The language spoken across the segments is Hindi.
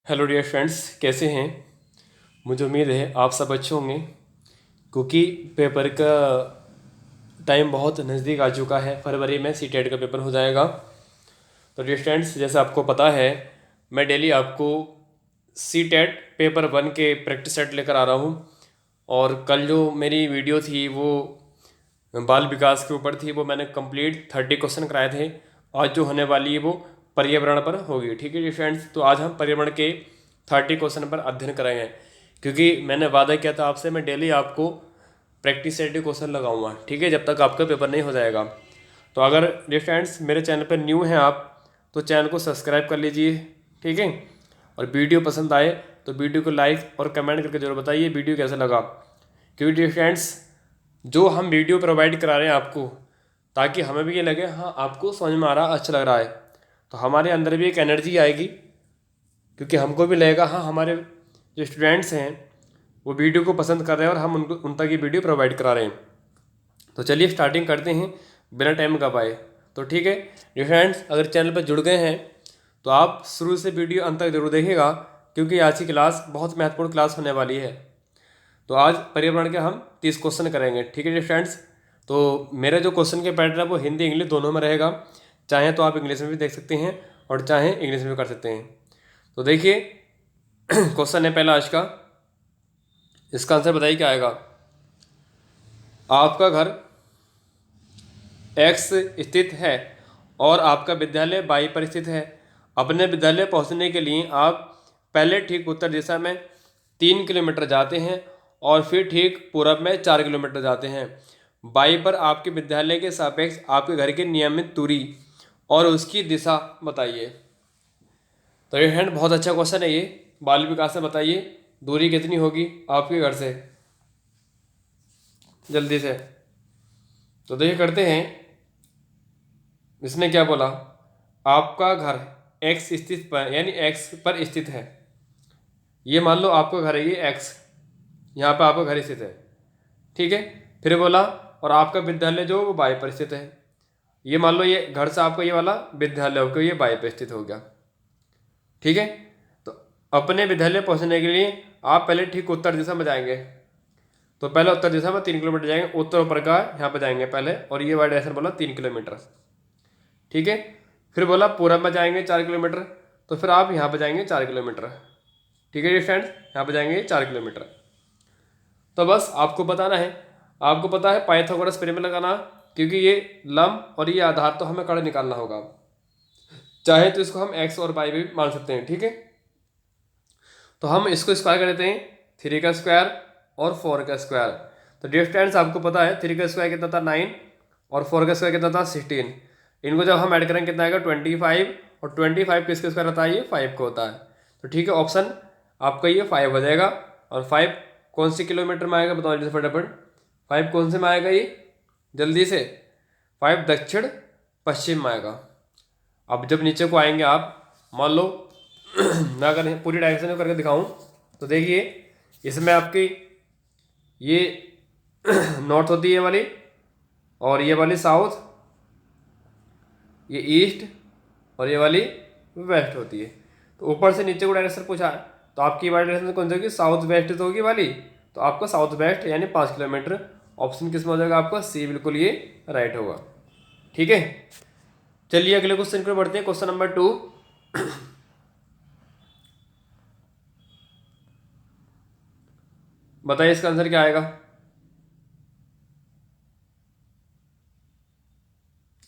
हेलो डियर फ्रेंड्स, कैसे हैं। मुझे उम्मीद है आप सब अच्छे होंगे क्योंकि पेपर का टाइम बहुत नज़दीक आ चुका है। फरवरी में सीटेट का पेपर हो जाएगा। तो डियर फ्रेंड्स, जैसे आपको पता है, मैं डेली आपको सीटेट पेपर 1 के प्रैक्टिस सेट लेकर आ रहा हूँ। और कल जो मेरी वीडियो थी वो बाल विकास के ऊपर थी, वो मैंने कंप्लीट 30 क्वेश्चन कराए थे। आज जो होने वाली है वो पर्यावरण पर होगी। ठीक है जी फ्रेंड्स, तो आज हम पर्यावरण के 30 क्वेश्चन पर अध्ययन करेंगे क्योंकि मैंने वादा किया था आपसे, मैं डेली आपको प्रैक्टिस सेट क्वेश्चन लगाऊंगा। ठीक है, जब तक आपका पेपर नहीं हो जाएगा। तो अगर जी फ्रेंड्स मेरे चैनल पर न्यू हैं आप, तो चैनल को सब्सक्राइब कर लीजिए। ठीक है, और वीडियो पसंद आए तो वीडियो को लाइक और कमेंट करके जरूर बताइए वीडियो कैसा लगा। क्योंकि डियर फ्रेंड्स, जो हम वीडियो प्रोवाइड करा रहे हैं आपको, ताकि हमें भी ये लगे हाँ आपको समझ में आ रहा, अच्छा लग रहा है, तो हमारे अंदर भी एक एनर्जी आएगी। क्योंकि हमको भी लगेगा हाँ हमारे जो स्टूडेंट्स हैं वो वीडियो को पसंद कर रहे हैं और हम उनको उन तक ये वीडियो प्रोवाइड करा रहे हैं। तो चलिए स्टार्टिंग करते हैं बिना टाइम का पाए। तो ठीक है डियर फ्रेंड्स, अगर चैनल पर जुड़ गए हैं तो आप शुरू से वीडियो अंत तक जरूर देखिएगा क्योंकि आज की क्लास बहुत महत्वपूर्ण क्लास होने वाली है। तो आज पर्यावरण के हम 30 क्वेश्चन करेंगे। ठीक है जी फ्रेंड्स, तो मेरा जो क्वेश्चन के पैटर्न है वो हिंदी इंग्लिश दोनों में रहेगा। चाहे तो आप इंग्लिश में भी देख सकते हैं और चाहे इंग्लिश में भी कर सकते हैं। तो देखिए क्वेश्चन है पहला आज का। इसका आंसर बताइए क्या आएगा। आपका घर एक्स स्थित है और आपका विद्यालय वाई पर स्थित है। अपने विद्यालय पहुंचने के लिए आप पहले ठीक उत्तर दिशा में 3 किलोमीटर जाते हैं और फिर ठीक पूरब में 4 किलोमीटर जाते हैं। वाई पर आपके विद्यालय के सापेक्ष आपके घर की नियमित दूरी और उसकी दिशा बताइए। तो ये हैंड बहुत अच्छा क्वेश्चन है ये। बाल विकास से बताइए दूरी कितनी होगी आपके घर से, जल्दी से। तो देखिए करते हैं। इसने क्या बोला, आपका घर एक्स स्थित पर यानी एक्स पर स्थित है। ये मान लो आपका घर है, ये एक्स, यहाँ पे आपका घर स्थित है। ठीक है, फिर बोला और आपका विद्यालय जो वो वाई पर स्थित है। ये मान लो ये घर से आपका ये वाला विद्यालय होकर ये वाई पर स्थित हो गया। ठीक है, तो अपने विद्यालय पहुंचने के लिए आप पहले ठीक उत्तर दिशा में जाएंगे। तो पहले उत्तर दिशा में 3 किलोमीटर जाएंगे, उत्तर ऊपर का यहाँ पे जाएंगे पहले, और ये वाई डायरेक्शन बोला 3 किलोमीटर। ठीक है, फिर बोला पूरब में जाएंगे 4 किलोमीटर, तो फिर आप यहाँ पे जाएंगे 4 किलोमीटर। ठीक है ये फ्रेंड्स, यहाँ पे जाएंगे 4 किलोमीटर। तो बस आपको बताना है, आपको पता है पाइथागोरस प्रमेय लगाना, क्योंकि ये लंब और ये आधार तो हमें कड़ निकालना होगा। चाहे तो इसको हम एक्स और वाई भी मान सकते हैं। ठीक है, तो हम इसको स्क्वायर कर देते हैं, 3 का स्क्वायर और 4 का स्क्वायर। तो डियर फ्रेंड्स आपको पता है 3 का स्क्वायर कितना था 9 और 4 का स्क्वायर कितना था 16। इनको जब हम ऐड करेंगे कितना आएगा 25, और 25 किसके स्क्वायर होता है, ये 5 का होता है। तो ठीक है, ऑप्शन आपका ये 5 हो जाएगा। और 5 कौन से किलोमीटर में आएगा बताओ जैसे फटाफट। 5 कौन से में आएगा ये, जल्दी से। 5 दक्षिण पश्चिम में आएगा। अब जब नीचे को आएंगे आप, मान लो मैं अगर पूरी डायरेक्शन में करके दिखाऊं, तो देखिए इसमें आपकी ये नॉर्थ होती है ये वाली, और ये वाली साउथ, ये ईस्ट, और ये वाली वेस्ट होती है। तो ऊपर से नीचे को डायरेक्शन पूछा है, तो आपकी वाली डायरेक्शन कौन सी होगी, साउथ वेस्ट तो होगी वाली। तो आपका साउथ वेस्ट यानी 5 किलोमीटर। ऑप्शन किस में हो जाएगा आपका, सी बिल्कुल ये राइट होगा। ठीक है, चलिए अगले क्वेश्चन पर बढ़ते हैं। क्वेश्चन नंबर 2, बताइए इसका आंसर क्या आएगा,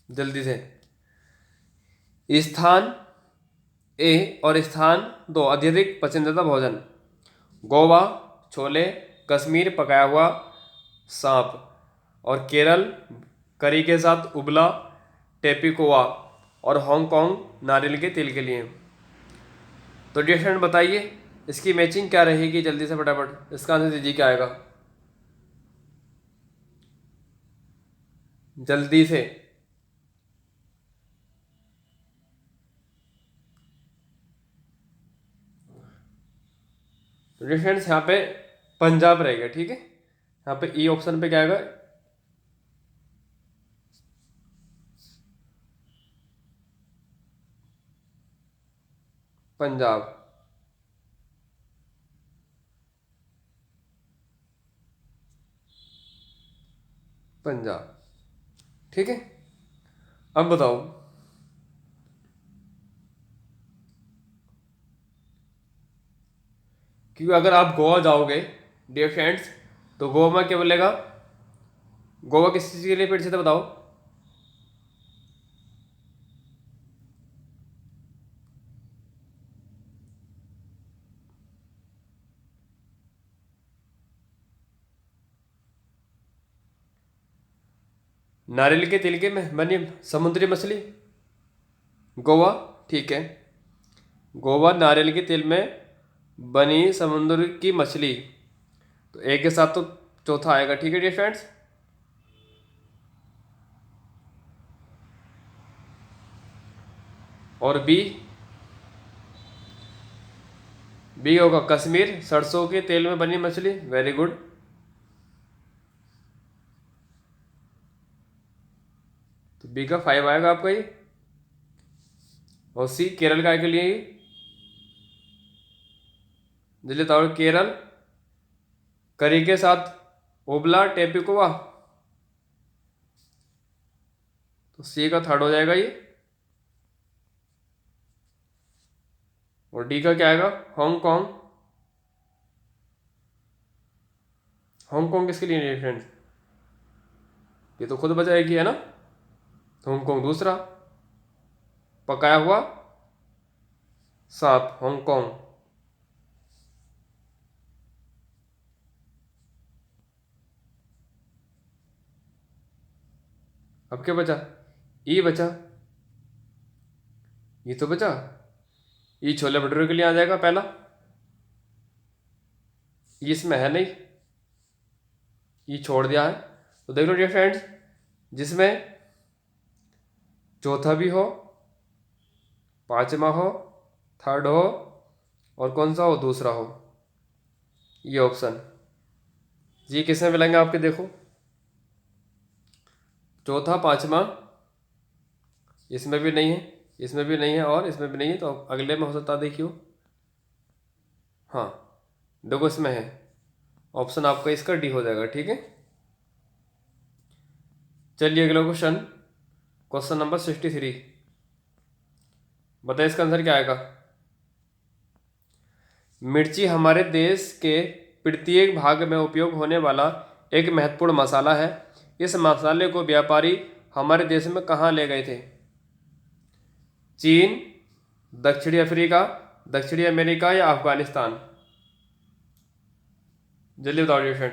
जल्दी से। स्थान ए और स्थान 2 अत्यधिक पसंदीदा भोजन, गोवा छोले, कश्मीर पकाया हुआ सांप, और केरल करी के साथ उबला टेपिकोआ, और हांगकांग नारियल के तेल के लिए। तो डियर फ्रेंड बताइए इसकी मैचिंग क्या रहेगी, जल्दी से फटाफट इसका आंसर दीजिए क्या आएगा, जल्दी से। तो डियर फ्रेंड्स यहाँ पे पंजाब रहेगा। ठीक है, यहाँ पे ई ऑप्शन पे क्या आएगा, पंजाब। पंजाब। ठीक है, अब बताओ क्योंकि अगर आप गोवा जाओगे डियर फ्रेंड्स तो गोवा में क्या बोलेगा, गोवा किस चीज़ के लिए फिर से तो बताओ। नारियल के तेल के में बनी समुद्री मछली गोवा। ठीक है, गोवा नारियल के तेल में बनी समुद्र की मछली, तो एक के साथ तो चौथा आएगा। ठीक है डियर फ्रेंड्स, और बी, बी होगा कश्मीर सरसों के तेल में बनी मछली। Very good. तो बी का 5 आएगा आपका ये। और सी केरल का के लिए ये जल्दी बताओ, केरल करी के साथ ओबला टेपिकोवा, तो सी का 3rd हो जाएगा ये। और डी का क्या आएगा, हांगकांग। हांगकांग किसके लिए फ्रेंड्स, ये तो खुद बचाएगी है ना, तो हांगकांग दूसरा पकाया हुआ सांप हांगकांग। अब क्या बचा, ई बचा, ये तो बचा, ये छोले भटूरे के लिए आ जाएगा पहला, ये इसमें है नहीं, ये छोड़ दिया है। तो देख लो डियर फ्रेंड्स, जिसमें चौथा भी हो, 5वां हो, 3rd हो, और कौन सा हो, दूसरा हो, ये ऑप्शन जी किसमें मिलेंगे आपके, देखो चौथा 5वां इसमें भी नहीं है, इसमें भी नहीं है, और इसमें भी नहीं है, तो अगले में हो सकता है, देखियो हाँ देखो इसमें है, ऑप्शन आपका इसका डी हो जाएगा। ठीक है, चलिए अगला क्वेश्चन, क्वेश्चन नंबर 63, बताइए इसका आंसर क्या आएगा। मिर्ची हमारे देश के प्रत्येक भाग में उपयोग होने वाला एक महत्वपूर्ण मसाला है। इस मसाले को व्यापारी हमारे देश में कहाँ ले गए थे, चीन, दक्षिणी अफ्रीका, दक्षिणी अमेरिका या अफगानिस्तान, जल्दी बताओ डियर फ्रेंड।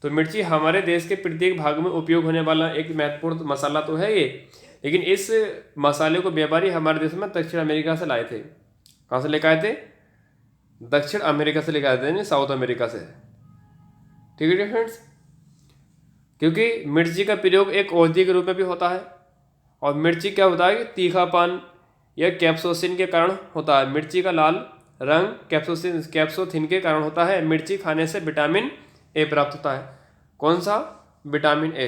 तो मिर्ची हमारे देश के प्रत्येक भाग में उपयोग होने वाला एक महत्वपूर्ण मसाला तो है ये, लेकिन इस मसाले को व्यापारी हमारे देश में दक्षिण अमेरिका से लाए थे। कहाँ से लेकर आए थे, दक्षिण अमेरिका से लेकर आए थे, नहीं साउथ अमेरिका से। ठीक है डियर फ्रेंड्स, क्योंकि मिर्ची का प्रयोग एक औषधि के रूप में भी होता है, और मिर्ची क्या होता है कि तीखापन या कैप्सोसिन के कारण होता है। मिर्ची का लाल रंग कैप्सोथिन के कारण होता है। मिर्ची खाने से विटामिन ए प्राप्त होता है। कौन सा, विटामिन ए,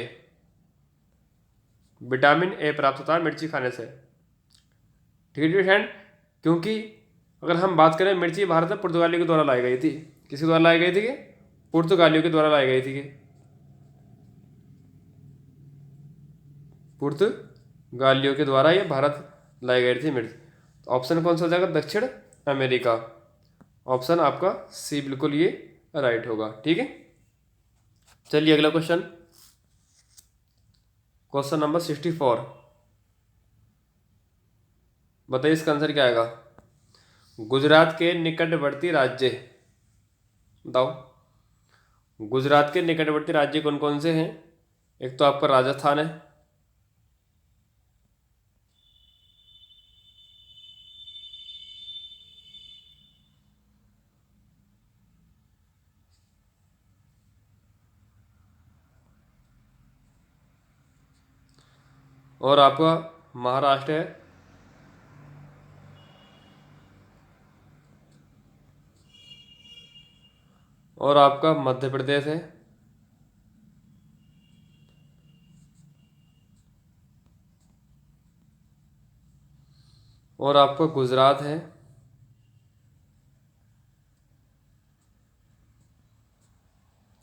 विटामिन ए प्राप्त होता है मिर्ची खाने से। ठीक है फ्रेंड, क्योंकि अगर हम बात करें, मिर्ची भारत में पुर्तगालियों के द्वारा लाई गई थी। किसके द्वारा लाई गई थी कि, पुर्तगालियों के द्वारा लाई गई थी कि, पुर्तगालियों के द्वारा ये भारत लाई गई थी मिर्च। तो ऑप्शन कौन सा हो जाएगा, दक्षिण अमेरिका। ऑप्शन आपका सी बिल्कुल ये राइट होगा। ठीक है, चलिए अगला क्वेश्चन, क्वेश्चन नंबर 64, बताइए इसका आंसर क्या आएगा। गुजरात के निकटवर्ती राज्य बताओ, गुजरात के निकटवर्ती राज्य कौन कौन से हैं। एक तो आपका राजस्थान है, और आपका महाराष्ट्र है, और आपका मध्य प्रदेश है, और आपका गुजरात है,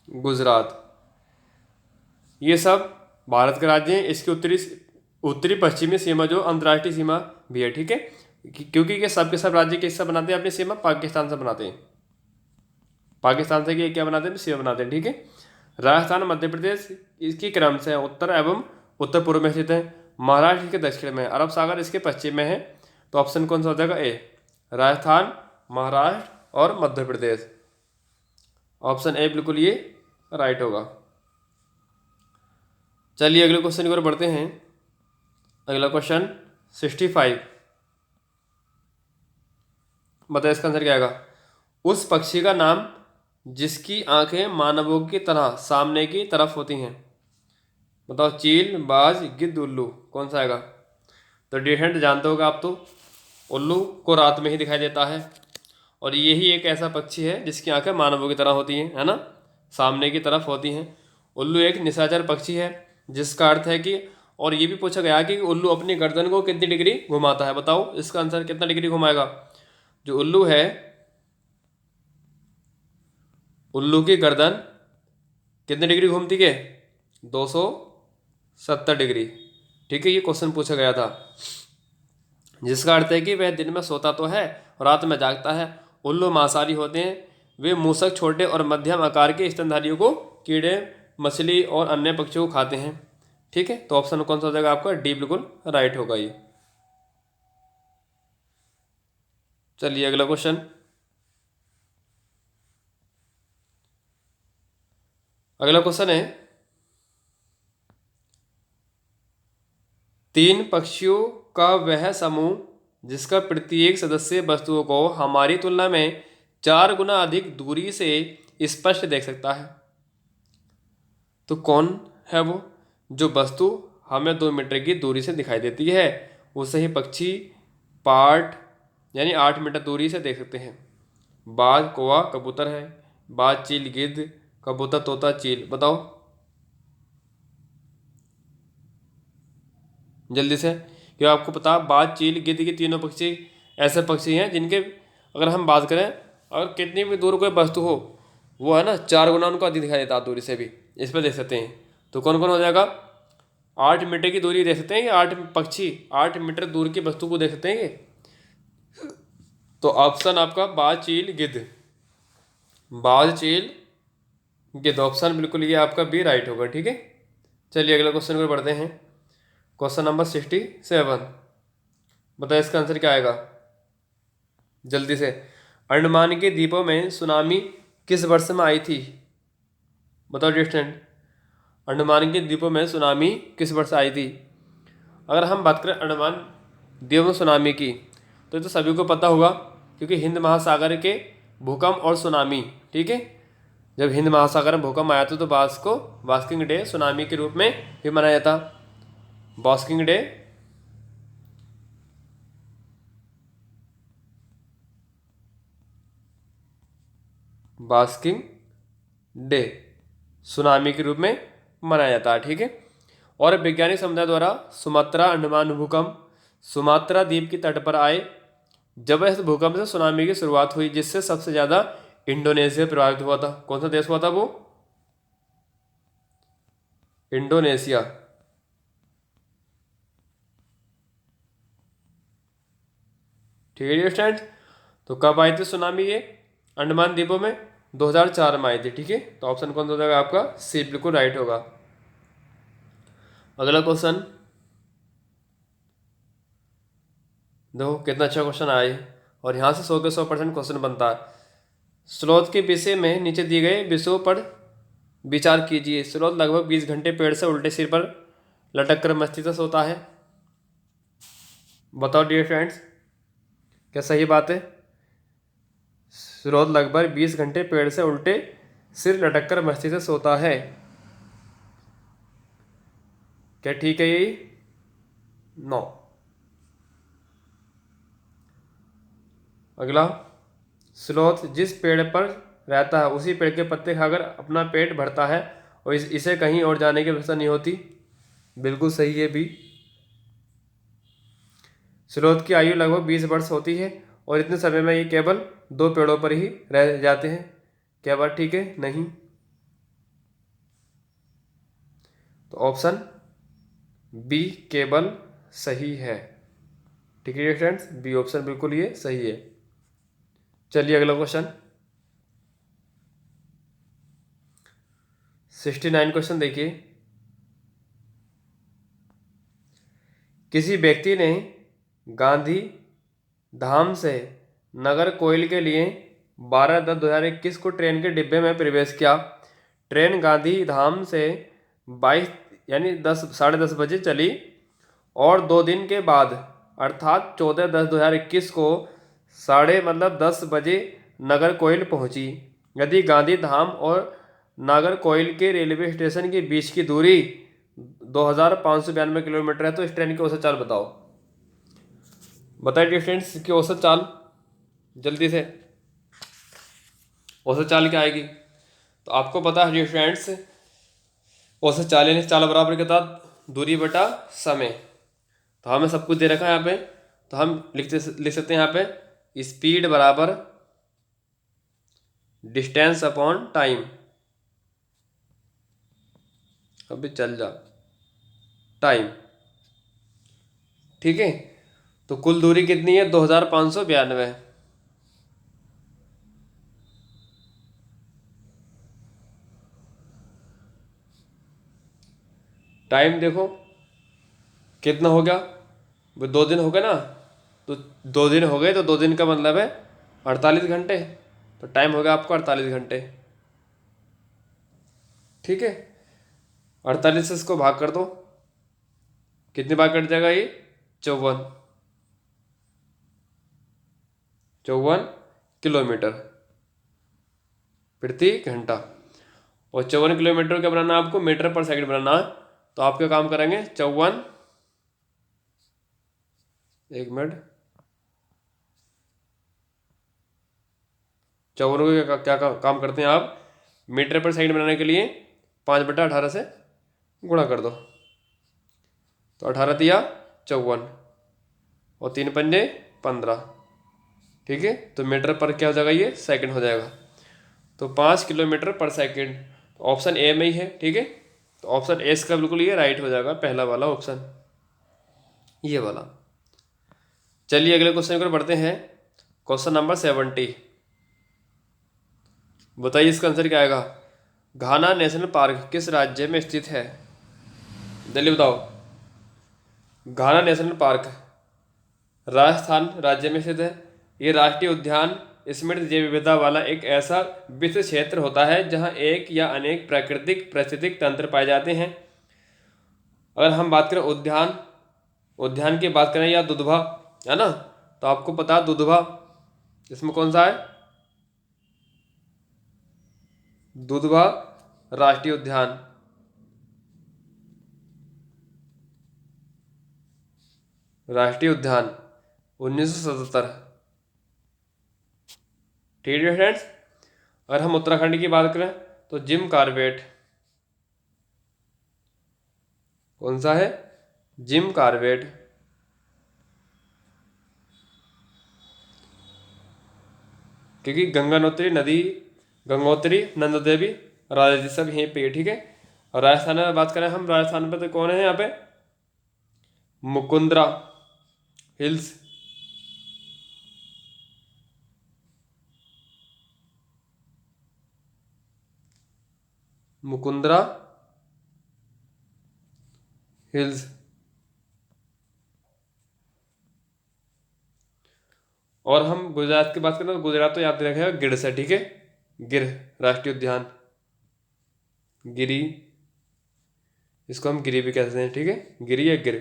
गुजरात। ये सब भारत का राज्य है, इसकी उत्तरी पश्चिमी सीमा जो अंतर्राष्ट्रीय सीमा भी है, ठीक है, क्योंकि ये सब के सब राज्य किससे बनाते हैं अपनी सीमा, पाकिस्तान से बनाते हैं, पाकिस्तान से ये क्या बनाते हैं, सीमा बनाते हैं, ठीक है। राजस्थान मध्य प्रदेश इसकी क्रम से उत्तर एवं उत्तर पूर्व में स्थित है, महाराष्ट्र के दक्षिण में, अरब सागर इसके पश्चिम में है। तो ऑप्शन कौन सा हो जाएगा, ए, राजस्थान, महाराष्ट्र और मध्य प्रदेश। ऑप्शन ए बिल्कुल ये राइट होगा। चलिए अगले क्वेश्चन की ओर बढ़ते हैं। अगला क्वेश्चन 65, बताइए इसका आंसर क्या आएगा। उस पक्षी का नाम जिसकी आंखें मानवों की तरह सामने की तरफ होती हैं, बताओ। चील, बाज, गिद्ध, उल्लू, कौन सा आएगा। तो डिफरेंट जानते होगा आप, तो उल्लू को रात में ही दिखाई देता है, और यही एक ऐसा पक्षी है जिसकी आंखें मानवों की तरह होती हैं, है ना, सामने की तरफ होती हैं। उल्लू एक निशाचर पक्षी है, जिसका अर्थ है कि, और ये भी पूछा गया कि उल्लू अपनी गर्दन को कितनी डिग्री घुमाता है, बताओ इसका आंसर कितना डिग्री घुमाएगा। जो उल्लू है, उल्लू की गर्दन कितनी डिग्री घूमती है, 270 डिग्री, ठीक है। ये क्वेश्चन पूछा गया था, जिसका अर्थ है कि वह दिन में सोता तो है और रात में जागता है। उल्लू मांसाहारी होते हैं, वे मूसक, छोटे और मध्यम आकार के स्तनधारियों को, कीड़े, मछली और अन्य पक्षियों को खाते हैं, ठीक है। तो ऑप्शन कौन सा हो जाएगा आपका, डी बिल्कुल राइट होगा ये। चलिए अगला क्वेश्चन, अगला क्वेश्चन है, 3 पक्षियों का वह समूह जिसका प्रत्येक सदस्य वस्तुओं को हमारी तुलना में 4 गुना अधिक दूरी से स्पष्ट देख सकता है। तो कौन है वो, जो वस्तु हमें 2 मीटर की दूरी से दिखाई देती है, उसे ही पक्षी पाठ यानी 8 मीटर दूरी से देख सकते हैं। बाज, कौवा, कबूतर है, बाज, चील, गिद्ध, कबूतर, तोता, चील, बताओ जल्दी से। क्यों आपको पता, बाज, चील, गिद्ध के तीनों पक्षी ऐसे पक्षी हैं जिनके अगर हम बात करें, अगर कितनी भी दूर कोई वस्तु हो, वो है ना 4 गुना उनको अधिक दिखाई देता है दूरी से भी, इस पर देख सकते हैं। तो कौन कौन हो जाएगा, 8 मीटर की दूरी देख सकते हैं, 8 पक्षी 8 मीटर दूर की वस्तु को देख सकते हैं ये। तो ऑप्शन आपका बाज, चील, गिद्ध, बाज, चील, गिद्ध, ऑप्शन बिल्कुल ये आपका बी राइट होगा, ठीक है। चलिए अगले क्वेश्चन पर बढ़ते हैं। क्वेश्चन नंबर 67, बताइए इसका आंसर क्या आएगा जल्दी से। अंडमान के द्वीपों में सुनामी किस वर्ष में आई थी, बताओ डिस्टेंट। अंडमान के द्वीपों में सुनामी किस वर्ष आई थी। अगर हम बात करें अंडमान द्वीपों में सुनामी की, तो ये तो सभी को पता होगा, क्योंकि हिंद महासागर के भूकंप और सुनामी, ठीक है, जब हिंद महासागर में भूकंप आया था तो बास्किंग डे सुनामी के रूप में भी मनाया जाता, basking day. Basking day tsunami के रूप में मनाया जाता है, ठीक है। और वैज्ञानिक समुदाय द्वारा सुमात्रा अंडमान भूकंप सुमात्रा द्वीप की तट पर आए, जब इस भूकंप से सुनामी की शुरुआत हुई, जिससे सबसे ज्यादा इंडोनेशिया प्रभावित हुआ था। कौन सा देश हुआ था वो, इंडोनेशिया, ठीक है स्टूडेंट। तो कब आई थी सुनामी ये अंडमान द्वीपों में, 2004 में आई थी, ठीक है। तो ऑप्शन कौन सा हो जाएगा आपका, सी बिल्कुल राइट होगा। अगला क्वेश्चन देखो कितना अच्छा क्वेश्चन आया है, और यहाँ से 100 के 100% क्वेश्चन बनता है। स्लोथ के विषय में नीचे दिए गए विषयों पर विचार कीजिए। स्लोथ लगभग 20 घंटे पेड़ से उल्टे सिर पर लटक कर मस्ती से सोता है, बताओ डियर फ्रेंड्स क्या सही बात है। स्लोथ लगभग 20 घंटे पेड़ से उल्टे सिर लटक कर मस्ती से सोता है, क्या ठीक है यही, नो। अगला, स्लोथ जिस पेड़ पर रहता है उसी पेड़ के पत्ते खाकर अपना पेट भरता है और इसे कहीं और जाने की आवश्यकता नहीं होती, बिल्कुल सही है भी। स्लोथ की आयु लगभग 20 वर्ष होती है और इतने समय में ये केवल 2 पेड़ों पर ही रह जाते हैं, क्या बात ठीक है, नहीं। तो ऑप्शन बी केवल सही है। ठीक है फ्रेंड्स, बी ऑप्शन बिल्कुल ये सही है। चलिए अगला क्वेश्चन 69 क्वेश्चन देखिए। किसी व्यक्ति ने गांधी धाम से नगर कोइल के लिए 12/10/2021 को ट्रेन के डिब्बे में प्रवेश किया। ट्रेन गांधी धाम से 22 यानी 10 साढ़े 10 बजे चली और 2 दिन के बाद अर्थात 14/10/2021 को 10 बजे नगर कोइल पहुंची। यदि गांधी धाम और नागरकोइल के रेलवे स्टेशन के बीच की दूरी 2592 किलोमीटर है, तो इस ट्रेन की औसत चाल बताओ। बताइए फ्रेंड्स इसकी औसत चाल जल्दी से। औसत चाल क्या आएगी? तो आपको पता है डियर फ्रेंड्स, औसत चाल यानी चाल बराबर के साथ दूरी बटा समय। तो हमें सब कुछ दे रखा है यहाँ पे, तो हम लिख सकते हैं यहाँ पे स्पीड बराबर डिस्टेंस अपॉन टाइम। अभी चल जा टाइम। ठीक है, तो कुल दूरी कितनी है? 2592। टाइम देखो कितना हो गया, वो 2 दिन हो गए ना, तो 2 दिन हो गए, तो 2 दिन का मतलब है 48 घंटे। तो टाइम हो गया आपको 48 घंटे। ठीक है, 48 से इसको भाग कर दो, कितने भाग कट जाएगा ये? 54 किलोमीटर प्रति घंटा। और 54 किलोमीटर क्या बनाना है आपको? मीटर पर सेकंड बनाना है। तो आप क्या काम करेंगे? 54, एक मिनट, 54 को क्या काम करते हैं आप? मीटर पर सेकंड बनाने के लिए 5/18 से गुणा कर दो। तो 18 दिया 54 और 3×5 = 15। ठीक है, तो मीटर पर क्या हो जाएगा? ये सेकंड हो जाएगा। तो 5 किलोमीटर पर सेकंड ऑप्शन ए में ही है। ठीक है, तो ऑप्शन ए इसका बिल्कुल ये राइट हो जाएगा, पहला वाला ऑप्शन, ये वाला। चलिए अगले क्वेश्चन पर बढ़ते हैं। Question number 70। बताइए इसका आंसर क्या आएगा? घाना नेशनल पार्क किस राज्य में स्थित है? जल्दी बताओ। घाना नेशनल पार्क राजस्थान राज्य में स्थित है। ये राष्ट्रीय उद्यान समृद्ध जैव विविधता वाला एक ऐसा विस्तृत क्षेत्र होता है जहां एक या अनेक प्राकृतिक पारिस्थितिक तंत्र पाए जाते हैं। अगर हम बात करें उद्यान की बात करें या दुधवा, है ना, तो आपको पता है दुधवा इसमें कौन सा है? दुधवा राष्ट्रीय उद्यान। राष्ट्रीय उद्यान 1977। ठीक है फ्रेंड्स, अगर हम उत्तराखंड की बात करें तो जिम कॉर्बेट, कौन सा है? Jim Corbett. क्योंकि गंगोत्री नंदा देवी राजा जी सब यहीं पे है। ठीक है, और राजस्थान में बात करें हम, राजस्थान में तो कौन है यहाँ पे? मुकुंदरा हिल्स। मुकुंदरा हिल्स। और हम गुजरात की बात करें तो गुजरात तो याद रखेगा गिर से। ठीक है, गिर राष्ट्रीय उद्यान, गिरी, इसको हम गिरी भी कहते हैं। ठीक है, गिरी या गिर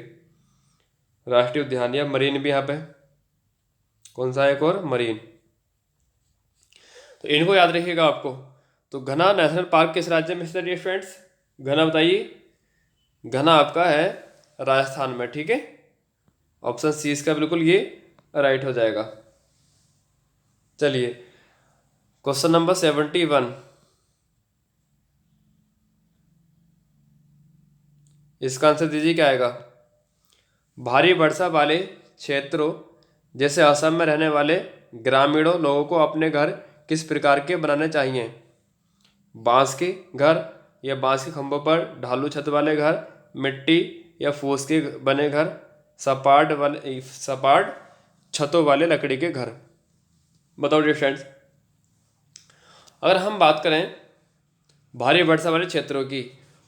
राष्ट्रीय उद्यान, या मरीन भी यहाँ पे, कौन सा एक और मरीन। तो इनको याद रखिएगा आपको। तो घना नेशनल पार्क किस राज्य में स्थित है फ्रेंड्स? घना बताइए। घना आपका है राजस्थान में। ठीक है, ऑप्शन सी इसका बिल्कुल ये राइट हो जाएगा। चलिए क्वेश्चन नंबर 71। इसका आंसर दीजिए क्या आएगा? भारी वर्षा वाले क्षेत्रों जैसे असम में रहने वाले ग्रामीणों लोगों को अपने घर किस प्रकार के बनाने चाहिए? बांस के घर या बांस के खंभों पर ढालू छत वाले घर, मिट्टी या फूस के बने घर, सपाट छतों वाले लकड़ी के घर। बताओ डियर फ्रेंड्स, अगर हम बात करें भारी वर्षा वाले क्षेत्रों की,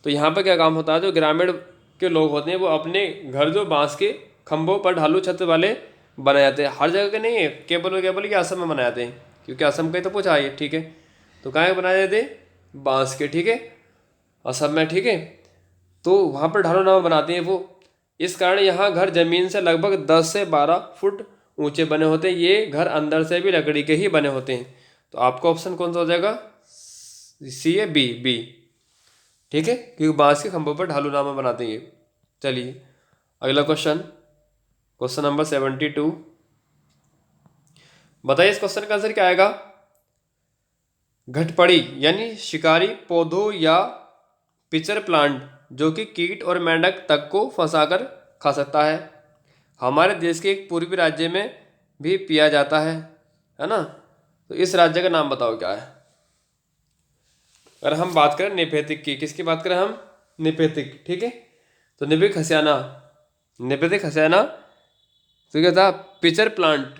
तो यहाँ पर क्या काम होता है, जो ग्रामीण के लोग होते हैं वो अपने घर जो बांस के खंभों पर ढालू छत वाले बनाए जाते हैं। हर जगह के नहीं है, केवल और केवल ये असम में बनाए जाते हैं, क्योंकि असम का ही तो पूछा है, ठीक है। तो कहाँ के बनाए जाते हैं, बांस के, ठीक है, असम में, ठीक है। तो वहाँ पर ढालू नाव बनाते हैं वो। इस कारण यहाँ घर जमीन से लगभग 10 से 12 फुट ऊंचे बने होते हैं। ये घर अंदर से भी लकड़ी के ही बने होते हैं। तो आपका ऑप्शन कौन सा हो जाएगा, सी है, बी, बी, ठीक है, क्योंकि बांस के खंभों पर ढालू नामा बनाते हैं ये। चलिए अगला क्वेश्चन, क्वेश्चन नंबर 72। बताइए इस क्वेश्चन का आंसर क्या आएगा। घटपड़ी यानी शिकारी पौधों या पिचर प्लांट जो कि कीट और मेंढक तक को फंसाकर खा सकता है। हमारे देश के एक पूर्वी राज्य में भी पिया जाता है ना। तो इस राज्य का नाम बताओ क्या है। अगर हम बात करें निपेतिक की, किसकी बात करें हम, निपेतिक, ठीक है। तो निपेतिक हसियाना तो क्या था, पिचर प्लांट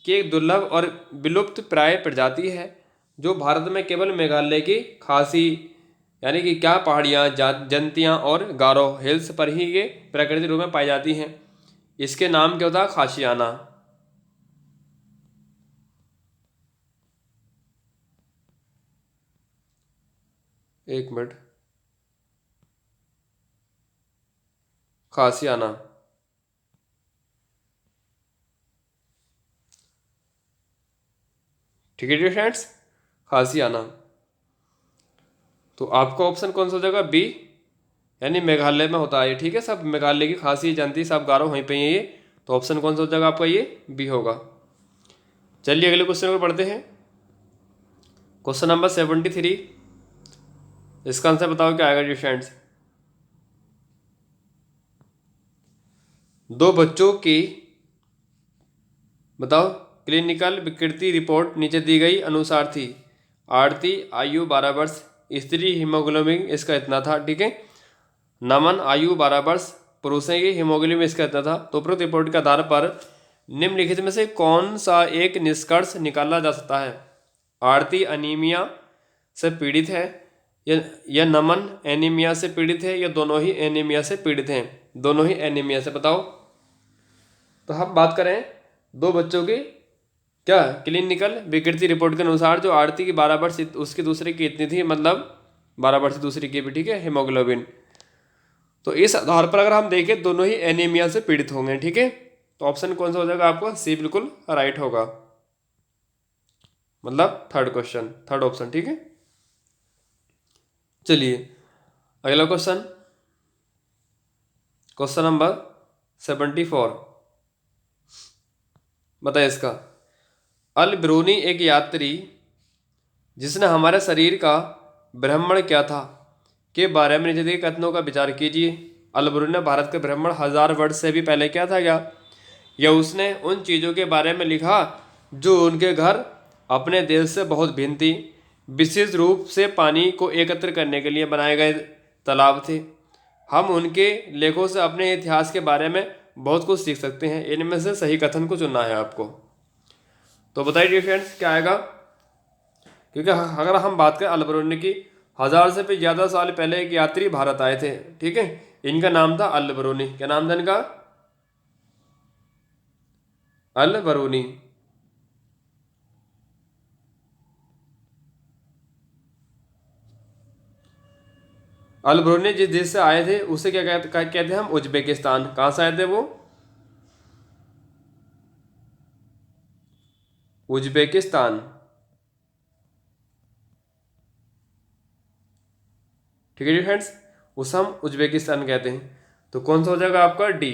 की एक दुर्लभ और विलुप्त प्राय प्रजाति है जो भारत में केवल मेघालय की खासी यानी कि क्या पहाड़ियाँ, जंतियाँ और गारो हिल्स पर ही ये प्राकृतिक रूप में पाई जाती हैं। इसके नाम क्या होता है, खासियाना। एक मिनट, खासियाना, ठीक है डियर फ्रेंड्स, खासियाना। तो आपका ऑप्शन कौन सा हो जाएगा, बी, यानी मेघालय में होता है, ठीक है। सब मेघालय की खासी, जंती, सब गारो वहीं पे हैं ये। तो ऑप्शन कौन सा हो जाएगा आपका, ये बी होगा। चलिए अगले क्वेश्चन को पढ़ते हैं, क्वेश्चन नंबर 73। इसका आंसर बताओ क्या आएगा डियर फ्रेंड्स। दो बच्चों की बताओ क्लिनिकल विकृति रिपोर्ट नीचे दी गई अनुसार थी। आरती आयु 12 वर्ष, स्त्री हीमोग्लोबिन इसका इतना था, ठीक है। नमन आयु 12 वर्ष, पुरुषों की हीमोग्लोबिन इसका इतना था। तो उपरोक्त रिपोर्ट के आधार पर निम्नलिखित में से कौन सा एक निष्कर्ष निकाला जा सकता है। आरती अनीमिया से पीड़ित है, या नमन एनीमिया से पीड़ित है, या दोनों ही एनीमिया से पीड़ित हैं। दोनों ही एनीमिया से, बताओ। तो हम बात करें दो बच्चों की क्या क्लिनिकल विकृति रिपोर्ट के अनुसार, जो आरती की 12 वर्ष, उसकी दूसरे की इतनी थी, मतलब 12 वर्ष दूसरी की भी, ठीक है, हीमोग्लोबिन। तो इस आधार पर अगर हम देखें दोनों ही एनीमिया से पीड़ित होंगे, ठीक है। तो ऑप्शन कौन सा हो जाएगा आपको, सी बिल्कुल राइट होगा, मतलब थर्ड ऑप्शन, ठीक है। चलिए अगला क्वेश्चन, क्वेश्चन नंबर 74। बताइए इसका। अल ब्रूनी एक यात्री जिसने हमारे शरीर का भ्रमण किया था के बारे में नीचे दिए कथनों का विचार कीजिए। अल ब्रूनी ने भारत का भ्रमण 1000 वर्ष से भी पहले किया था क्या, या उसने उन चीज़ों के बारे में लिखा जो उनके घर अपने देश से बहुत भिन्न थी। विशेष रूप से पानी को एकत्र करने के लिए बनाए गए तालाब थे। हम उनके लेखों से अपने इतिहास के बारे में बहुत कुछ सीख सकते हैं। इनमें से सही कथन को चुनना है आपको। तो बताइए डियर फ्रेंड्स क्या आएगा, क्योंकि अगर हम बात करें अल ब्रूनी की, 1000 से भी ज़्यादा साल पहले एक यात्री भारत आए थे, ठीक है। इनका नाम था अल ब्रूनी। क्या नाम था इनका, अल ब्रूनी। अल ब्रूनी जिस देश से आए थे उसे क्या कहते हैं हम, उज्बेकिस्तान। कहाँ से आए थे वो, उज्बेकिस्तान, ठीक है जी फ्रेंड्स, उसे हम उज्बेकिस्तान कहते हैं। तो कौन सा हो जाएगा आपका, डी,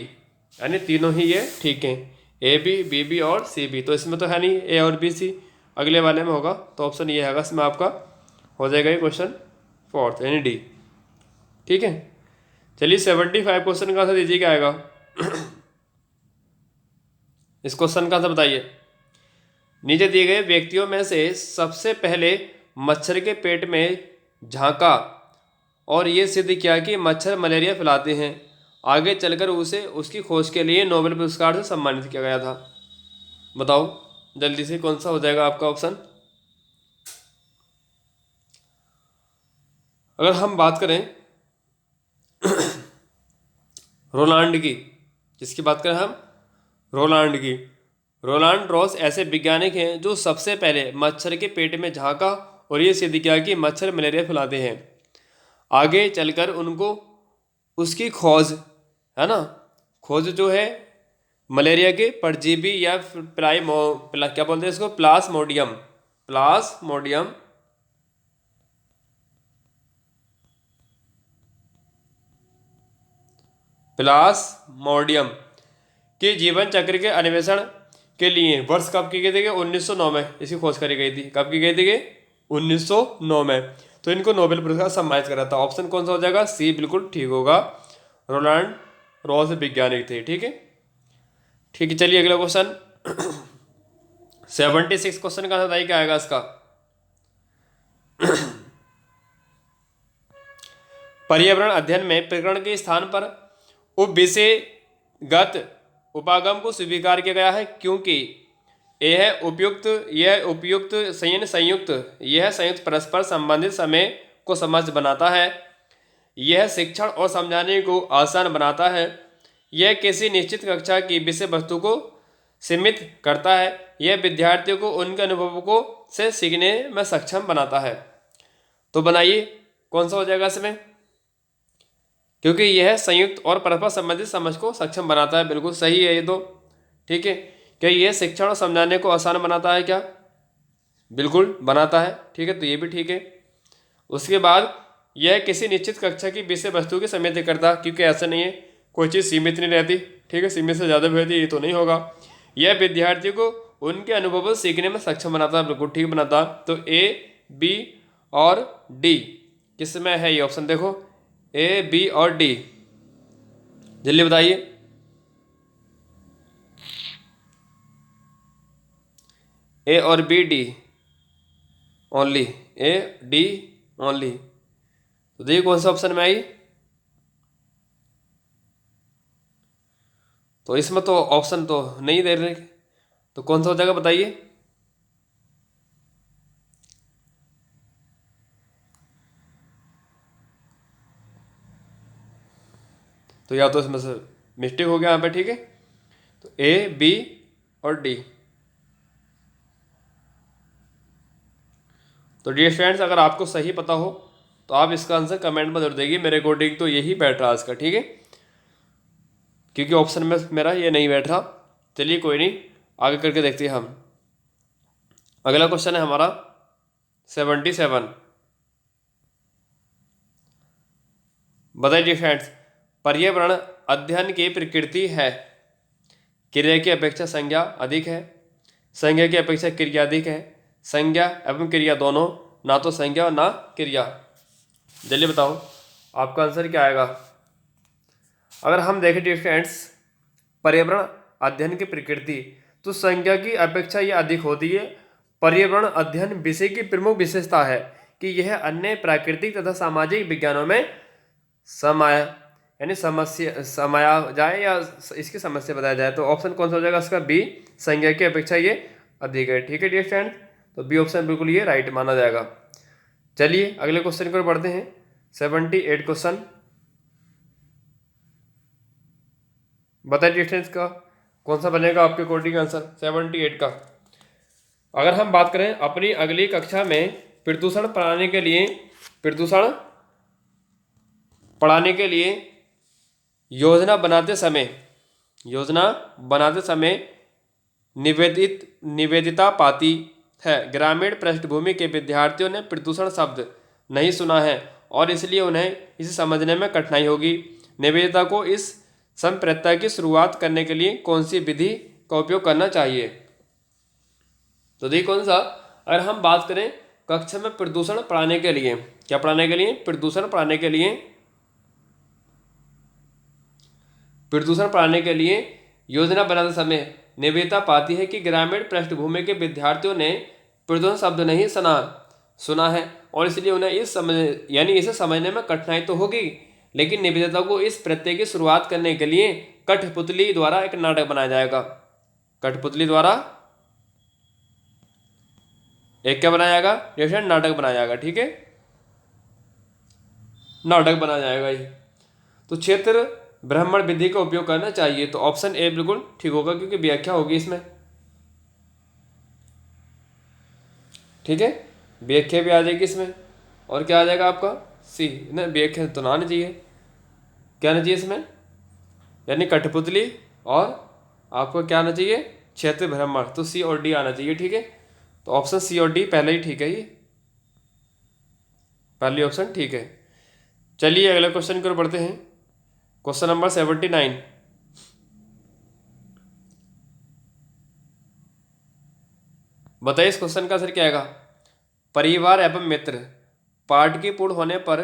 यानी तीनों ही ये ठीक हैं, ए बी, बी बी और सी बी। तो इसमें तो है नहीं ए और बी सी, अगले वाले में होगा। तो ऑप्शन ये है इसमें आपका हो जाएगा ये क्वेश्चन 4 यानी डी, ठीक है। चलिए 75 क्वेश्चन का आंसर दीजिए क्या आएगा। इस क्वेश्चन का आंसर बताइए। नीचे दिए गए व्यक्तियों में से सबसे पहले मच्छर के पेट में झांका और ये सिद्ध किया कि मच्छर मलेरिया फैलाते हैं। आगे चलकर उसे उसकी खोज के लिए नोबेल पुरस्कार से सम्मानित किया गया था। बताओ जल्दी से कौन सा हो जाएगा आपका ऑप्शन। अगर हम बात करें रोलांड की, जिसकी बात करें हम रोलांड की, रोलांड रॉस ऐसे वैज्ञानिक हैं जो सबसे पहले मच्छर के पेट में झांका और ये सिद्ध किया कि मच्छर मलेरिया फैलाते हैं। आगे चलकर उनको उसकी खोज, है ना, खोज जो है मलेरिया के परजीवी या क्या बोलते हैं इसको, प्लास्मोडियम, प्लास्मोडियम प्लास्मोडियम के जीवन चक्र के अन्वेषण के लिए वर्ष कब की गई थी? 1909 में इसकी खोज करी गई थी। कब की गई थी? 1909 में। तो इनको नोबेल पुरस्कार सम्मानित करा था। ऑप्शन कौन सा हो जाएगा? सी बिल्कुल ठीक होगा। रोलांड रॉस वैज्ञानिक थे। ठीक है, ठीक है। चलिए अगला क्वेश्चन 76 क्वेश्चन का बताइए क्या आएगा इसका। पर्यावरण अध्ययन में प्रकरण के स्थान पर उपविषयगत उपागम को स्वीकार किया गया है क्योंकि यह संयुक्त परस्पर संबंधित समय को समझ बनाता है। यह शिक्षण और समझाने को आसान बनाता है। यह किसी निश्चित कक्षा की विषय वस्तु को सीमित करता है। यह विद्यार्थियों को उनके अनुभवों को से सीखने में सक्षम बनाता है। तो बनाइए कौन सा हो जाएगा इसमें, क्योंकि यह संयुक्त और परस्पर संबंधित समझ को सक्षम बनाता है। बिल्कुल सही है ये तो। ठीक है, क्या यह शिक्षण और समझाने को आसान बनाता है? क्या बिल्कुल बनाता है। ठीक है, तो ये भी ठीक है। उसके बाद यह किसी निश्चित कक्षा की विषय वस्तु की सीमित नहीं करता, क्योंकि ऐसा नहीं है कोई चीज़ सीमित नहीं रहती। ठीक है, सीमित से ज़्यादा भी रहती है, ये तो नहीं होगा। यह विद्यार्थियों को उनके अनुभवों से सीखने में सक्षम बनाता है। बिल्कुल ठीक बनाता। तो ए, बी और डी किस में है ये ऑप्शन? देखो ए, बी और डी, जल्दी बताइए। ए और B, D only, A D only. तो देखिए कौन सा ऑप्शन में आई। तो इसमें तो ऑप्शन तो नहीं दे रहे, तो कौन सा हो जाएगा बताइए। तो या तो इसमें से मिस्टेक हो गया यहाँ पे। ठीक है, तो ए, बी और डी। तो डियर फ्रेंड्स, अगर आपको सही पता हो तो आप इसका आंसर कमेंट में जरूर देंगे। मेरे अकॉर्डिंग तो यही बैठ रहा इसका। ठीक है, क्योंकि ऑप्शन में मेरा ये नहीं बैठ रहा। चलिए कोई नहीं, आगे करके देखते हैं हम। अगला क्वेश्चन है हमारा 77। बताइए फ्रेंड्स, पर्यावरण अध्ययन की प्रकृति है क्रिया की अपेक्षा संज्ञा अधिक है, संज्ञा की अपेक्षा क्रिया अधिक है, संज्ञा एवं क्रिया दोनों, ना तो संज्ञा और ना क्रिया। जल्दी बताओ आपका आंसर क्या आएगा। अगर हम देखें डियर फ्रेंड्स पर्यावरण अध्ययन की प्रकृति, तो संज्ञा की अपेक्षा ये अधिक होती है। पर्यावरण अध्ययन विषय की प्रमुख विशेषता है कि यह अन्य प्राकृतिक तथा सामाजिक विज्ञानों में समाया जाए या इसकी समस्या बताया जाए। तो ऑप्शन कौन सा हो जाएगा इसका? बी, संज्ञा की अपेक्षा ये अधिक है। ठीक है डियर फ्रेंड, तो बी ऑप्शन बिल्कुल ये राइट माना जाएगा। चलिए अगले क्वेश्चन की ओर बढ़ते हैं। 78 क्वेश्चन, बताइए डिस्टेंस का कौन सा बनेगा आपके अकॉर्डिंग आंसर 78 का। अगर हम बात करें अपनी अगली कक्षा में प्रदूषण पढ़ाने के लिए योजना बनाते समय निवेदिता पाती है ग्रामीण पृष्ठभूमि के विद्यार्थियों ने प्रदूषण शब्द नहीं सुना है और इसलिए उन्हें इसे समझने में कठिनाई होगी। निवेदिता को इस संप्रत्या की शुरुआत करने के लिए कौन सी विधि का उपयोग करना चाहिए? तो देखिए कौन सा, अगर हम बात करें कक्षा में प्रदूषण पढ़ाने के लिए, क्या पढ़ाने के लिए? प्रदूषण पढ़ाने के लिए योजना बनाते समय निवेदिता पाती है कि ग्रामीण पृष्ठभूमि के विद्यार्थियों ने प्रदूषण शब्द नहीं सुना है और इसलिए उन्हें इसे समझने में कठिनाई तो होगी, लेकिन निवेदिता को इस प्रत्यय की शुरुआत करने के लिए कठपुतली द्वारा एक नाटक बनाया जाएगा। कठपुतली द्वारा एक क्या बनाया जाएगा, जैसे नाटक बनाया जाएगा। ठीक है, नाटक बनाया जाएगा ये। तो क्षेत्र ब्राह्मण विधि का उपयोग करना चाहिए, तो ऑप्शन ए बिल्कुल ठीक होगा क्योंकि व्याख्या होगी इसमें। ठीक है, व्याख्या भी आ जाएगी इसमें। और क्या आ जाएगा आपका सी ना, व्याख्या तो ना आनी चाहिए, क्या आना चाहिए इसमें, यानी कठपुतली और आपको क्या आना चाहिए, क्षेत्र ब्राह्मण, तो सी और डी आना चाहिए। ठीक है, तो ऑप्शन सी और डी पहले ही ठीक है, ये पहली ऑप्शन ठीक है। चलिए अगले क्वेश्चन की ओर बढ़ते हैं। Question number 79। बताइए इस क्वेश्चन का आंसर क्या आएगा। परिवार एवं मित्र पाठ के पूर्ण होने पर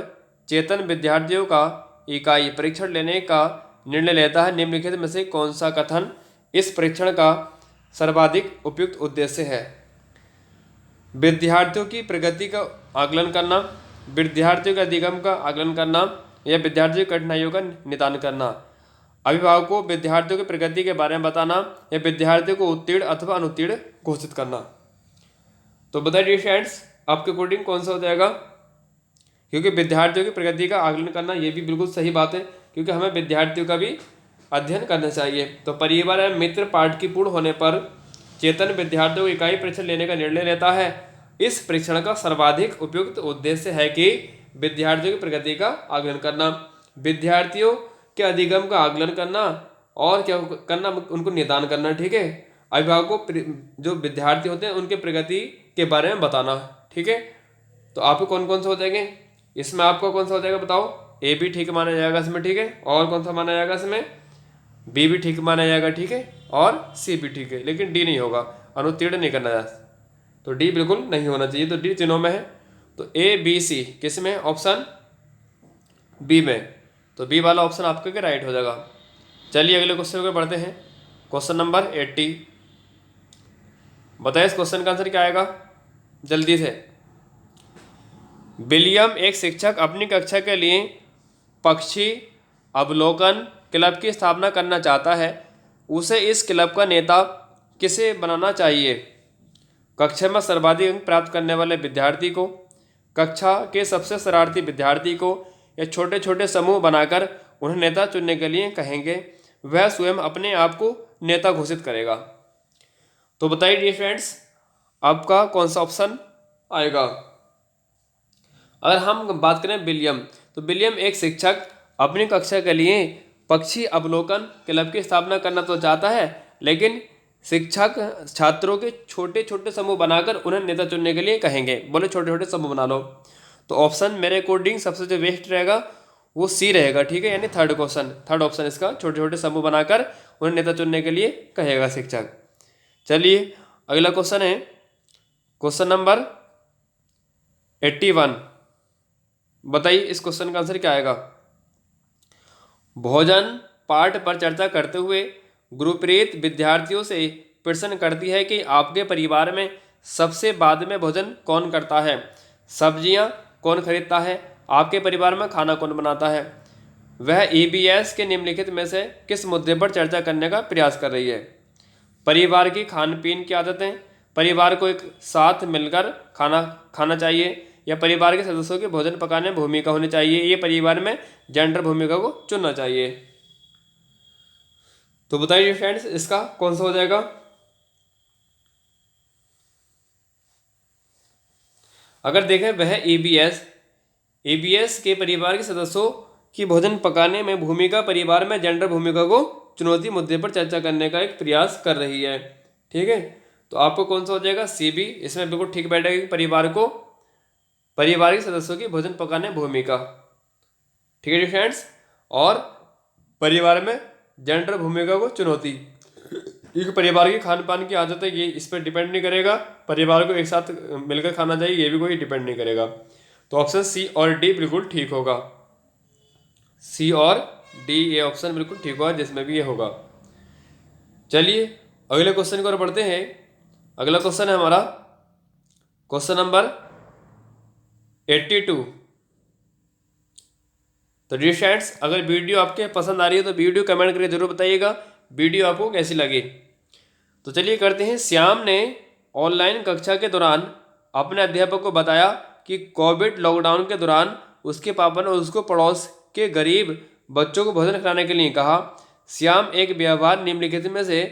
चेतन विद्यार्थियों का इकाई परीक्षण लेने का निर्णय लेता है। निम्नलिखित में से कौन सा कथन इस परीक्षण का सर्वाधिक उपयुक्त उद्देश्य है। विद्यार्थियों की प्रगति का आकलन करना, विद्यार्थियों के अधिगम का आकलन करना, या विद्यार्थियों की कठिनाइयों का निदान करना। अभिभावकों को विद्यार्थियों की प्रगति के बारे में बताना, या विद्यार्थियों को उत्तीर्ण अथवा अनुत्तीर्ण घोषित करना। तो बताइए फ्रेंड्स, आपके अकॉर्डिंग कौन सा हो जाएगा, क्योंकि विद्यार्थियों की प्रगति का आकलन करना ये भी बिल्कुल सही बात है, क्योंकि हमें विद्यार्थियों का भी अध्ययन करना चाहिए। तो परिवार एवं मित्र पाठ की पूर्ण होने पर चेतन विद्यार्थियों को इकाई परीक्षण लेने का निर्णय लेता है। इस परीक्षण का सर्वाधिक उपयुक्त उद्देश्य है कि विद्यार्थियों की प्रगति का आकलन करना, विद्यार्थियों के अधिगम का आकलन करना, और क्या करना, उनको निदान करना। ठीक है, अभिभावकों को जो विद्यार्थी होते हैं उनके प्रगति के बारे में बताना। ठीक है, तो आपको कौन कौन से हो जाएंगे इसमें, आपको कौन सा हो जाएगा बताओ। ए भी ठीक माना जाएगा इसमें। ठीक है, और कौन सा माना जाएगा इसमें, बी भी ठीक माना जाएगा। ठीक है, और सी भी ठीक है, लेकिन डी नहीं होगा, अनुत्तीर्ण नहीं करना जाए, तो डी बिल्कुल नहीं होना चाहिए। तो डी तीनों में है, तो ए बी सी किस में, ऑप्शन बी में, तो बी वाला ऑप्शन आपके के राइट हो जाएगा। चलिए अगले क्वेश्चन को बढ़ते हैं। Question number 80। बताइए इस क्वेश्चन का आंसर क्या आएगा जल्दी से। विलियम एक शिक्षक अपनी कक्षा के लिए पक्षी अवलोकन क्लब की स्थापना करना चाहता है। उसे इस क्लब का नेता किसे बनाना चाहिए। कक्षा में सर्वाधिक अंक प्राप्त करने वाले विद्यार्थी को, कक्षा के सबसे शरारती विद्यार्थी को, या छोटे छोटे समूह बनाकर उन्हें नेता चुनने के लिए कहेंगे। वह स्वयं अपने आप को नेता घोषित करेगा। तो बताइए डियर फ्रेंड्स, आपका कौन सा ऑप्शन आएगा। अगर हम बात करें विलियम, तो विलियम एक शिक्षक अपनी कक्षा के लिए पक्षी अवलोकन क्लब की स्थापना करना तो चाहता है, लेकिन शिक्षक छात्रों के छोटे छोटे समूह बनाकर उन्हें नेता चुनने के लिए कहेंगे। बोले छोटे छोटे समूह बना लो, तो ऑप्शन मेरे अकॉर्डिंग सबसे जो बेस्ट रहेगा वो सी रहेगा। ठीक है, यानी थर्ड ऑप्शन इसका, छोटे छोटे समूह बनाकर उन्हें नेता चुनने के लिए कहेगा शिक्षक। चलिए अगला क्वेश्चन है क्वेश्चन नंबर 81। बताइए इस क्वेश्चन का आंसर क्या आएगा। भोजन पाठ पर चर्चा करते हुए गुरुप्रीत विद्यार्थियों से प्रश्न करती है कि आपके परिवार में सबसे बाद में भोजन कौन करता है, सब्जियां कौन खरीदता है, आपके परिवार में खाना कौन बनाता है। वह ईबीएस के निम्नलिखित में से किस मुद्दे पर चर्चा करने का प्रयास कर रही है। परिवार की खान पीन की आदतें, परिवार को एक साथ मिलकर खाना खाना चाहिए, या परिवार के सदस्यों के भोजन पकाने में भूमिका होनी चाहिए, ये परिवार में जेंडर भूमिका को चुनना चाहिए। तो बताइए फ्रेंड्स, इसका कौन सा हो जाएगा। अगर देखें वह ईबीएस के परिवार के सदस्यों की भोजन पकाने में भूमिका परिवार में जेंडर भूमिका को चुनौती मुद्दे पर चर्चा करने का एक प्रयास कर रही है। ठीक है, तो आपको कौन सा हो जाएगा, सी बी, इसमें बिल्कुल ठीक बैठेगा कि परिवार के सदस्यों की भोजन पकाने भूमिका। ठीक है फ्रेंड्स, और परिवार में जेंडर भूमिका को चुनौती, क्योंकि परिवार की खान पान की आदतें ये इस पर डिपेंड नहीं करेगा, परिवार को एक साथ मिलकर खाना चाहिए ये भी कोई डिपेंड नहीं करेगा। तो ऑप्शन सी और डी बिल्कुल ठीक होगा, सी और डी ये ऑप्शन बिल्कुल ठीक होगा जिसमें भी ये होगा। चलिए अगले क्वेश्चन की ओर बढ़ते हैं। अगला क्वेश्चन है हमारा क्वेश्चन नंबर 82। तो डियर फ्रेंड्स, अगर वीडियो आपके पसंद आ रही है तो वीडियो कमेंट करके जरूर बताइएगा वीडियो आपको कैसी लगी। तो चलिए करते हैं। श्याम ने ऑनलाइन कक्षा के दौरान अपने अध्यापक को बताया कि कोविड लॉकडाउन के दौरान उसके पापा ने उसको पड़ोस के गरीब बच्चों को भोजन कराने के लिए कहा। श्याम एक व्यवहार निम्नलिखित में से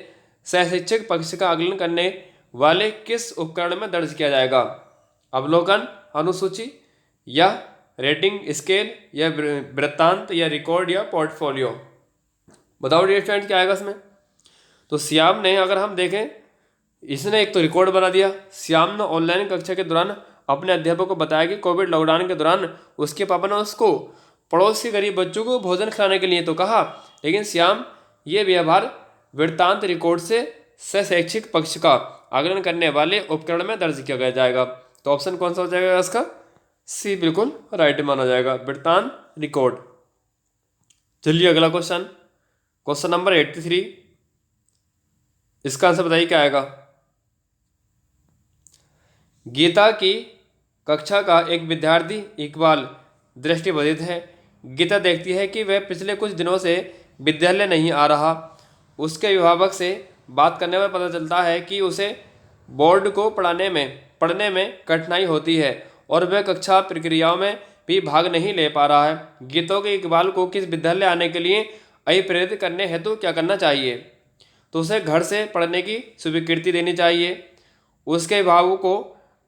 सहशिक्षक पक्ष का आकलन करने वाले किस उपकरण में दर्ज किया जाएगा? अवलोकन, अनुसूची या रेटिंग स्केल या वृत्तांत या रिकॉर्ड या पोर्टफोलियो? बताओ डियर फ्रेंड क्या आएगा इसमें। तो श्याम ने, अगर हम देखें, इसने एक तो रिकॉर्ड बना दिया। श्याम ने ऑनलाइन कक्षा के दौरान अपने अध्यापक को बताया कि कोविड लॉकडाउन के दौरान उसके पापा ने उसको पड़ोस के गरीब बच्चों को भोजन खिलाने के लिए तो कहा, लेकिन श्याम ये व्यवहार वृत्तांत रिकॉर्ड से शैक्षिक पक्ष का आकलन करने वाले उपकरण में दर्ज किया जाएगा। तो ऑप्शन कौन सा हो जाएगा इसका? सी बिल्कुल राइट माना जाएगा, वृत्तांत रिकॉर्ड। चलिए अगला क्वेश्चन, क्वेश्चन नंबर 83। इसका आंसर बताइए क्या आएगा। गीता की कक्षा का एक विद्यार्थी इकबाल दृष्टिबाधित है। गीता देखती है कि वह पिछले कुछ दिनों से विद्यालय नहीं आ रहा। उसके अभिभावक से बात करने पर पता चलता है कि उसे बोर्ड को पढ़ने में कठिनाई होती है और वह कक्षा प्रक्रियाओं में भी भाग नहीं ले पा रहा है। गीता के इकबाल को किस विद्यालय आने के लिए अभिप्रेरित करने हेतु क्या करना चाहिए? तो उसे घर से पढ़ने की स्वीकृति देनी चाहिए, उसके अभिभावकों को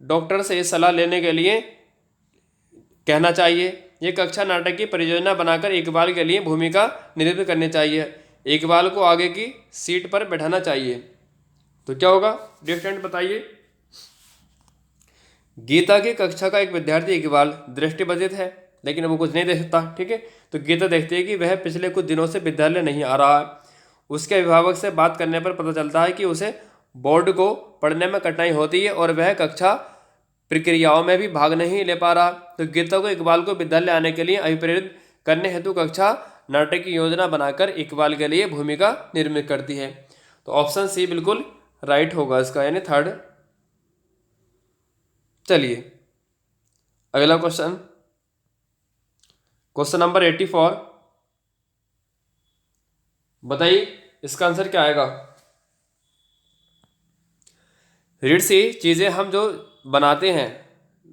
डॉक्टर से सलाह लेने के लिए कहना चाहिए, ये कक्षा नाटक की परियोजना बनाकर इकबाल के लिए भूमिका निर्मित करनी चाहिए, इकबाल को आगे की सीट पर बैठाना चाहिए। तो क्या होगा डियर फ्रेंड बताइए। गीता की कक्षा का एक विद्यार्थी इकबाल दृष्टिबाधित है, लेकिन वो कुछ नहीं देख सकता। ठीक है, तो गीता देखती है कि वह पिछले कुछ दिनों से विद्यालय नहीं आ रहा है। उसके अभिभावक से बात करने पर पता चलता है कि उसे बोर्ड को पढ़ने में कठिनाई होती है और वह कक्षा प्रक्रियाओं में भी भाग नहीं ले पा रहा। तो गीता को इकबाल को विद्यालय आने के लिए अभिप्रेरित करने हेतु कक्षा नाटक की योजना बनाकर इकबाल के लिए भूमिका निर्मित करती है। तो ऑप्शन सी बिल्कुल राइट होगा इसका, यानी थर्ड। चलिए अगला क्वेश्चन, क्वेश्चन नंबर 84। बताइए इसका आंसर क्या आएगा। ऋषि चीज़ें हम जो बनाते हैं,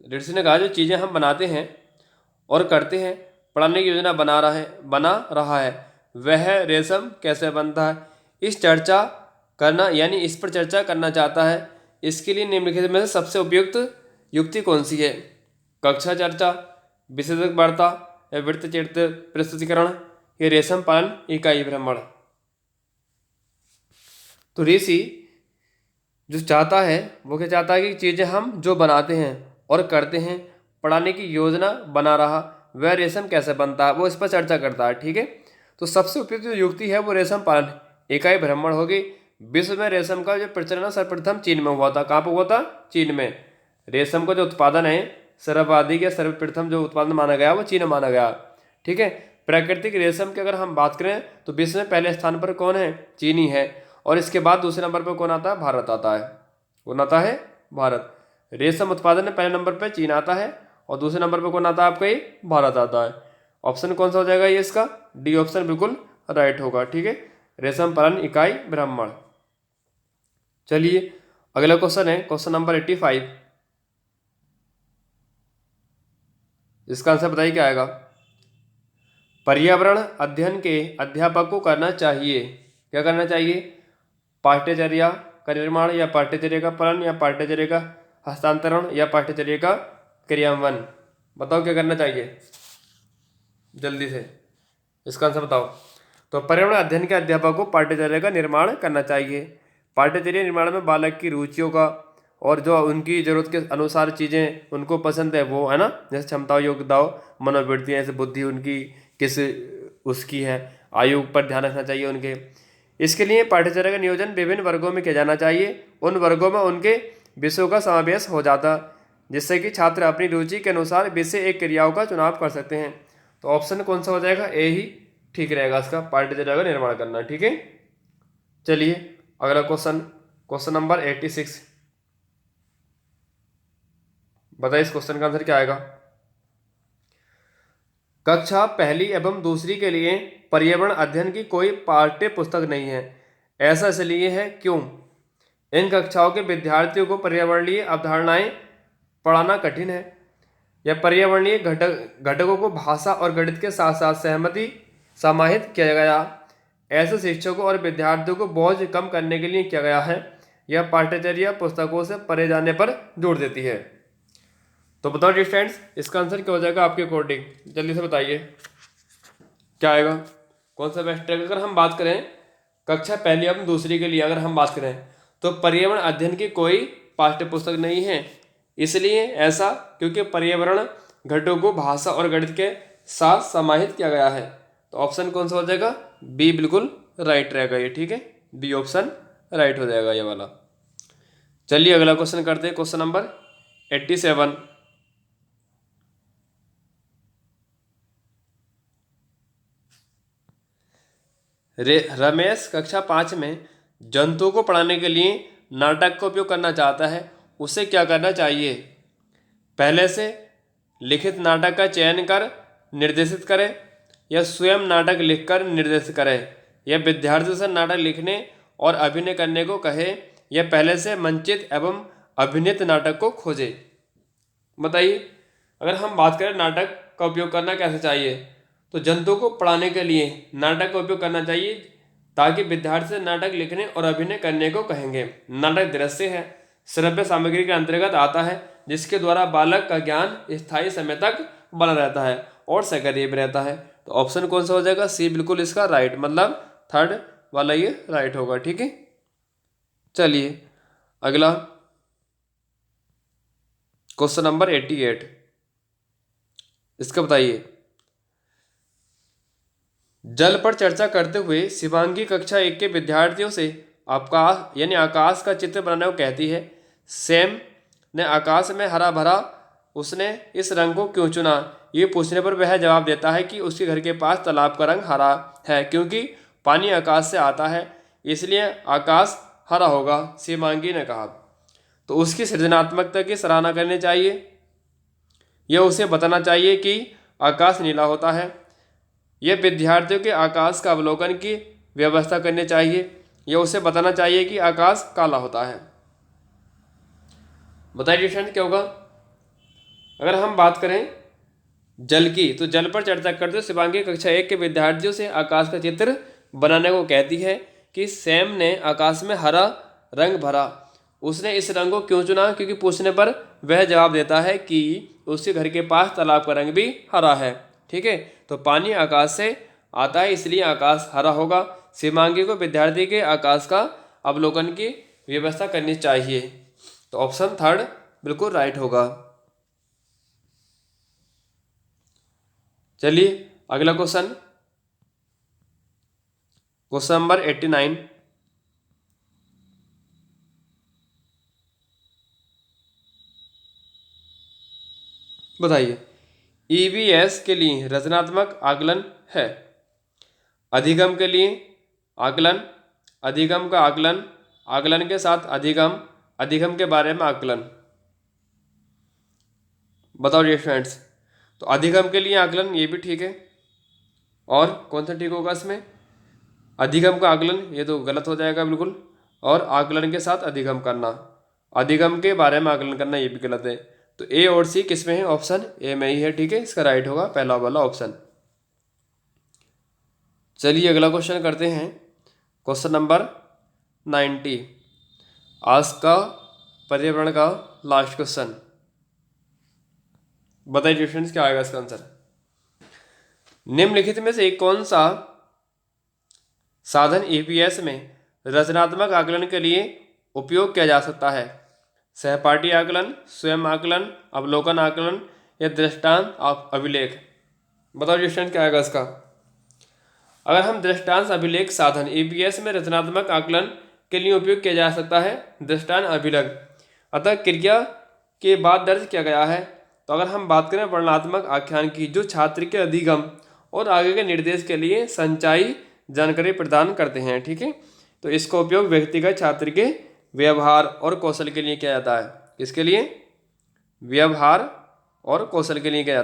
ऋषि ने कहा जो चीज़ें हम बनाते हैं और करते हैं, पढ़ाने की योजना बना रहा है वह रेशम कैसे बनता है? इस चर्चा करना यानी इस पर चर्चा करना चाहता है। इसके लिए निम्नलिखित में से सबसे उपयुक्त युक्ति कौन सी है? कक्षा चर्चा, विशेषज्ञ वार्ता या वृत्तचित्र प्रस्तुतिकरण या रेशम पालन इकाई भ्रमण? तो ऋषि जो चाहता है वो क्या चाहता है कि चीज़ें हम जो बनाते हैं और करते हैं, पढ़ाने की योजना बना रहा वह रेशम कैसे बनता है, वो इस पर चर्चा करता है। ठीक है, तो सबसे उपयुक्त जो युक्ति है वो रेशम पालन इकाई भ्रमण होगी। विश्व में रेशम का जो प्रचलन सर्वप्रथम चीन में हुआ था। कहाँ पर हुआ था? चीन में। रेशम का जो उत्पादन है सर्वाधिक या सर्वप्रथम जो उत्पादन माना गया वो चीन माना गया। ठीक है, प्राकृतिक रेशम की अगर हम बात करें तो विश्व में पहले स्थान पर कौन है? चीनी है। और इसके बाद दूसरे नंबर पर कौन आता है? भारत आता है। कौन आता है? भारत। रेशम उत्पादन में पहले नंबर पर चीन आता है और दूसरे नंबर पर कौन आता है आपका? ये भारत आता है। ऑप्शन कौन सा हो जाएगा ये इसका? डी ऑप्शन बिल्कुल राइट होगा। ठीक है, रेशम पालन इकाई ब्राह्मण। चलिए अगला क्वेश्चन है क्वेश्चन नंबर 85। इसका आंसर बताइए क्या आएगा। पर्यावरण अध्ययन के अध्यापक को करना चाहिए, क्या करना चाहिए? पाठ्यचर्या का निर्माण या पाठ्यचर्या का पालन या पाठ्यचर्या का हस्तांतरण या पाठ्यचर्या का क्रियान्वयन? बताओ क्या करना चाहिए जल्दी से, इसका आंसर बताओ। तो पर्यावरण अध्ययन के अध्यापक को पाठ्यचर्या का निर्माण करना चाहिए। पाठ्यचर्या निर्माण में बालक की रुचियों का और जो उनकी ज़रूरत के अनुसार चीज़ें उनको पसंद है वो है ना, जैसे क्षमताओं, योग्यताओं, मनोवृत्तियाँ, जैसे बुद्धि उनकी किस उसकी है, आयु पर ध्यान रखना चाहिए उनके। इसके लिए पाठ्यचर्या का नियोजन विभिन्न वर्गों में किया जाना चाहिए। उन वर्गों में उनके विषयों का समावेश हो जाता, जिससे कि छात्र अपनी रुचि के अनुसार विषय एक क्रियाओं का चुनाव कर सकते हैं। तो ऑप्शन कौन सा हो जाएगा? ए ही ठीक रहेगा इसका, पाठ्यचर्या का निर्माण करना। ठीक है, चलिए अगला क्वेश्चन, क्वेश्चन नंबर 86। बताइए इस क्वेश्चन का आंसर क्या आएगा। कक्षा पहली एवं दूसरी के लिए पर्यावरण अध्ययन की कोई पाठ्य पुस्तक नहीं है। ऐसा इसलिए है क्यों? इन कक्षाओं के विद्यार्थियों को पर्यावरणीय अवधारणाएं पढ़ाना कठिन है। या पर्यावरणीय घटकों को भाषा और गणित के साथ साथ सहमति समाहित किया गया। ऐसे शिक्षकों और विद्यार्थियों को बोझ कम करने के लिए किया गया है। यह पाठ्यचर्या पुस्तकों से परे जाने पर जोर देती है। तो बताओ जी फ्रेंड्स, इसका आंसर क्या हो जाएगा आपके अकॉर्डिंग? जल्दी से बताइए क्या आएगा, कौन सा बेस्ट है? अगर हम बात करें कक्षा पहली एवं दूसरी के लिए अगर हम बात करें तो पर्यावरण अध्ययन की कोई पाठ्य पुस्तक नहीं है। इसलिए ऐसा क्योंकि पर्यावरण घटकों को भाषा और गणित के साथ समाहित किया गया है। तो ऑप्शन कौन सा हो जाएगा? बी बिल्कुल राइट रहेगा ये। ठीक है, बी ऑप्शन राइट हो जाएगा ये वाला। चलिए अगला क्वेश्चन करते हैं, क्वेश्चन नंबर 87। रमेश कक्षा 5 में जंतुओं को पढ़ाने के लिए नाटक का उपयोग करना चाहता है, उसे क्या करना चाहिए? पहले से लिखित नाटक का चयन कर निर्देशित करें, या स्वयं नाटक लिखकर निर्देशित करें, या विद्यार्थियों से नाटक लिखने और अभिनय करने को कहे, या पहले से मंचित एवं अभिनीत नाटक को खोजे। बताइए, अगर हम बात करें नाटक का उपयोग करना कैसे चाहिए, तो जंतुओं को पढ़ाने के लिए नाटक का उपयोग करना चाहिए ताकि विद्यार्थी से नाटक लिखने और अभिनय करने को कहेंगे। नाटक दृश्य है, श्रव्य सामग्री के अंतर्गत आता है, जिसके द्वारा बालक का ज्ञान स्थायी समय तक बना रहता है और सक्रिय रहता है। तो ऑप्शन कौन सा हो जाएगा? सी बिल्कुल इसका राइट, मतलब थर्ड वाला ये राइट होगा। ठीक है, चलिए अगला क्वेश्चन नंबर 88, इसका बताइए। जल पर चर्चा करते हुए शिवांगी कक्षा 1 के विद्यार्थियों से आकाश यानी आकाश का चित्र बनाने को कहती है। सैम ने आकाश में हरा भरा, उसने इस रंग को क्यों चुना? ये पूछने पर वह जवाब देता है कि उसके घर के पास तालाब का रंग हरा है, क्योंकि पानी आकाश से आता है, इसलिए आकाश हरा होगा, शिवांगी ने कहा। तो उसकी सृजनात्मकता की सराहना करनी चाहिए, यह उसे बताना चाहिए कि आकाश नीला होता है। यह विद्यार्थियों के आकाश का अवलोकन की व्यवस्था करनी चाहिए, यह उसे बताना चाहिए कि आकाश काला होता है। बताइए स्टूडेंट क्या होगा? अगर हम बात करें जल की, तो जल पर चर्चा करते हुए शिवांगी कक्षा 1 के विद्यार्थियों से आकाश का चित्र बनाने को कहती है कि सैम ने आकाश में हरा रंग भरा, उसने इस रंग को क्यों चुना? क्योंकि पूछने पर वह जवाब देता है कि उसके घर के पास तालाब का रंग भी हरा है। ठीक है, तो पानी आकाश से आता है, इसलिए आकाश हरा होगा। शिवांगी को विद्यार्थी के आकाश का अवलोकन की व्यवस्था करनी चाहिए। तो ऑप्शन थर्ड बिल्कुल राइट होगा। चलिए अगला क्वेश्चन, क्वेश्चन नंबर 89। बताइए, ईवीएस के लिए रचनात्मक आकलन है। अधिगम के लिए आकलन, अधिगम का आकलन, आकलन के साथ अधिगम, अधिगम के बारे में आकलन। बताओ ये फ्रेंड्स, तो अधिगम के लिए आकलन ये भी ठीक है, और कौन सा ठीक होगा इसमें? अधिगम का आकलन ये तो गलत हो जाएगा बिल्कुल, और आकलन के साथ अधिगम करना, अधिगम के बारे में आकलन करना ये भी गलत है। तो ए और सी किस में है? ऑप्शन ए में ही है। ठीक है, इसका राइट होगा पहला वाला ऑप्शन। चलिए अगला क्वेश्चन करते हैं, क्वेश्चन नंबर 90, आज का पर्यावरण का लास्ट क्वेश्चन। बताइए स्टूडेंट्स क्या आएगा इसका आंसर? निम्नलिखित में से कौन सा साधन ईवीएस में रचनात्मक आकलन के लिए उपयोग किया जा सकता है? सहपाठी आकलन, स्वयं आकलन, अवलोकन आकलन, या दृष्टांत अभिलेख। बताओ स्टूडेंट क्या आएगा इसका? अगर हम दृष्टांत अभिलेख साधन ईवीएस में रचनात्मक आकलन के लिए उपयोग किया जा सकता है दृष्टांत अभिलेख, अतः क्रिया के बाद दर्ज किया गया है। तो अगर हम बात करें वर्णनात्मक आख्यान की, जो छात्र के अधिगम और आगे के निर्देश के लिए संचाई जानकारी प्रदान करते हैं। ठीक है, तो इसका उपयोग व्यक्तिगत छात्र के व्यवहार और कौशल के लिए किया जाता है। किसके लिए? व्यवहार और कौशल के लिए किया जाता है।